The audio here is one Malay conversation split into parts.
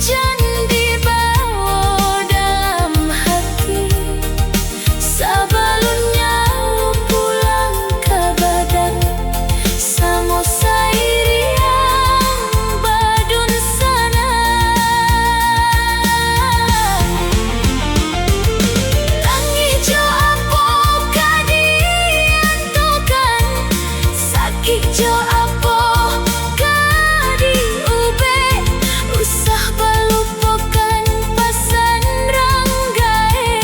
hujan dibawa dalam hati, sebelumnya pulang ke badan. Samo sairiang badun sana, langit jo apo kadian tokan, sakit jo apo kadi ube, usah balupokan pasan ranggae,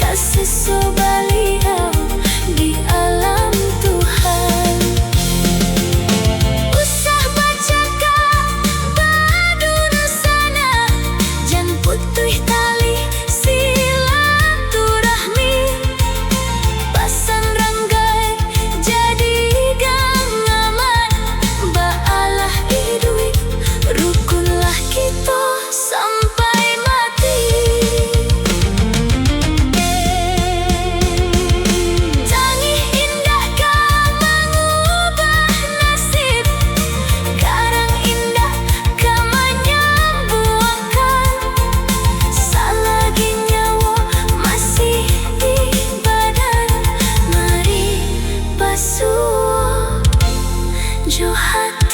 tak sesobaliau di alam Tuhan. Usah bacaka badun sana, jan putuh tali silaturahmi, pasan ranggae jadi gangaman, baalah hidup rukunlah kita sampai mati. Tangih indah kau mengubah nasib, karang indah kau menyembuhkan, selagi nyawa masih di badan, mari basuh jo hati.